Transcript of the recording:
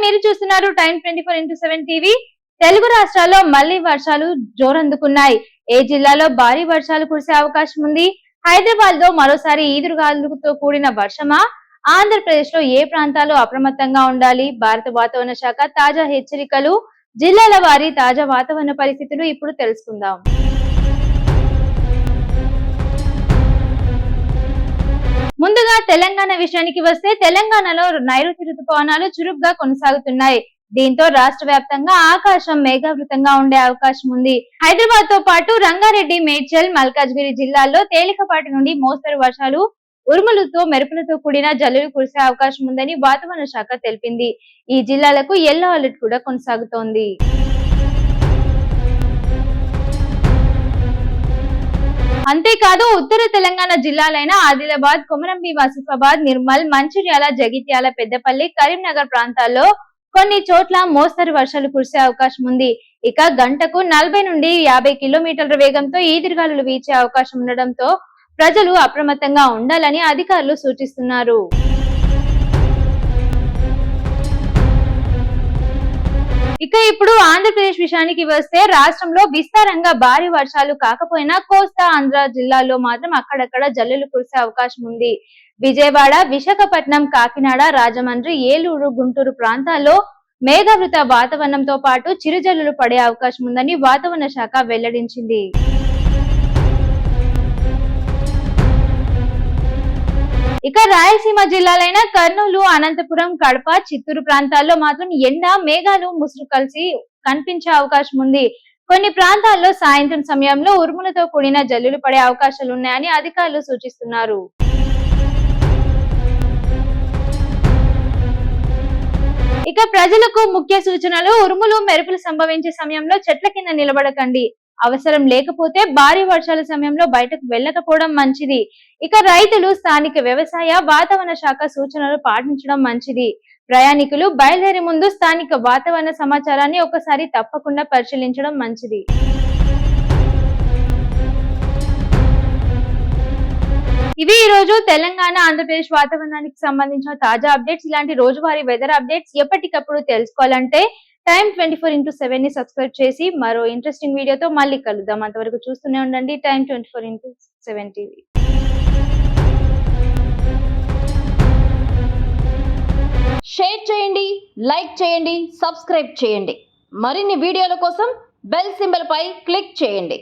మీరు చూస్తున్నారు time 24x7 TV. Telugu రాష్ట్రాల్లో మళ్లీ వర్షాలు జోరందుకున్నాయి. ఏ జిల్లాలో భారీ వర్షాలు కురిసే అవకాశం ఉంది? హైదరాబాద్ లో మరోసారి ఈదురుగాలులతో కూడిన వర్షమా? ఆంధ్రప్రదేశ్ లో ఏ ప్రాంతాలు అప్రమత్తంగా ఉండాలి? భారత వాతావరణ శాఖ తాజా హెచ్చరికలు, జిల్లాల వారీ తాజా వాతావరణ పరిస్థితులు ఇప్పుడు తెలుసుకుందాం. ముందుగా తెలంగాణ విషయానికి వస్తే తెలంగాణలో నైరుతి రుతుపవనాలు చురుగ్గా కొనసాగుతున్నాయి. దీంతో రాష్ట్ర వ్యాప్తంగా ఆకాశం మేఘావృతంగా ఉండే అవకాశం ఉంది. హైదరాబాద్ తో పాటు రంగారెడ్డి, మేడ్చల్, మల్కాజ్గిరి జిల్లాల్లో తేలికపాటి నుండి మోస్తరు వర్షాలు, ఉరుములతో మెరుపులతో కూడిన జల్లులు కురిసే అవకాశం ఉందని వాతావరణ శాఖ తెలిపింది. ఈ జిల్లాలకు యెల్లో అలర్ట్ కూడా కొనసాగుతోంది. అంతేకాదు ఉత్తర తెలంగాణ జిల్లాలైన ఆదిలాబాద్, కొమరంభీం, ఆసిఫాబాద్, నిర్మల్, మంచిర్యాల, జగిత్యాల, పెద్దపల్లి, కరీంనగర్ ప్రాంతాల్లో కొన్ని చోట్ల మోస్తరు వర్షాలు కురిసే అవకాశం ఉంది. ఇక గంటకు 40 నుండి 50 కిలోమీటర్ల వేగంతో ఈదురుగాలులు వీచే అవకాశం ఉండడంతో ప్రజలు అప్రమత్తంగా ఉండాలని అధికారులు సూచిస్తున్నారు. ఇక ఇప్పుడు ఆంధ్రప్రదేశ్ విషయానికి వస్తే రాష్ట్రంలో విస్తారంగా భారీ వర్షాలు కాకపోయినా కోస్తా ఆంధ్ర జిల్లాల్లో మాత్రం అక్కడక్కడ జల్లులు కురిసే అవకాశం ఉంది. విజయవాడ, విశాఖపట్నం, కాకినాడ, రాజమండ్రి, ఏలూరు, గుంటూరు ప్రాంతాల్లో మేఘావృత వాతావరణంతో పాటు చిరుజల్లులు పడే అవకాశం ఉందని వాతావరణ శాఖ వెల్లడించింది. ఇక రాయలసీమ జిల్లాలైన కర్నూలు, అనంతపురం, కడప, చిత్తూరు ప్రాంతాల్లో మాత్రం ఎండ, మేఘాలు, ముసురు కలిసి కనిపించే అవకాశం ఉంది. కొన్ని ప్రాంతాల్లో సాయంత్రం సమయంలో ఉరుములతో కూడిన జల్లులు పడే అవకాశాలున్నాయని అధికారులు సూచిస్తున్నారు. ఇక ప్రజలకు ముఖ్య సూచనలు: ఉరుములు, మెరుపులు సంభవించే సమయంలో చెట్ల కింద నిలబడకండి. అవసరం లేకపోతే భారీ వర్షాల సమయంలో బయటకు వెళ్ళకపోవడం మంచిది. ఇక రైతులు స్థానిక వ్యవసాయ, వాతావరణ శాఖ సూచనలు పాటించడం మంచిది. ప్రయాణికులు బయలుదేరే ముందు స్థానిక వాతావరణ సమాచారాన్ని ఒకసారి తప్పకుండా పరిశీలించడం మంచిది. ఇవి ఈ రోజు తెలంగాణ, ఆంధ్రప్రదేశ్ వాతావరణానికి సంబంధించిన తాజా అప్డేట్స్. ఇలాంటి రోజువారీ వెదర్ అప్డేట్స్ ఎప్పటికప్పుడు తెలుసుకోవాలంటే టైం 24x7 ని సబ్స్క్రైబ్ చేసి మరో ఇంట్రెస్టింగ్ వీడియోతో మళ్ళీ కలుద్దాం. అంతవరకు చూస్తూనే ఉండండి టైం 24x7 టీవీ. షేర్ చేయండి, లైక్ చేయండి, సబ్స్క్రైబ్ చేయండి. మరిన్ని వీడియోల కోసం బెల్ సింబల్ పై క్లిక్ చేయండి.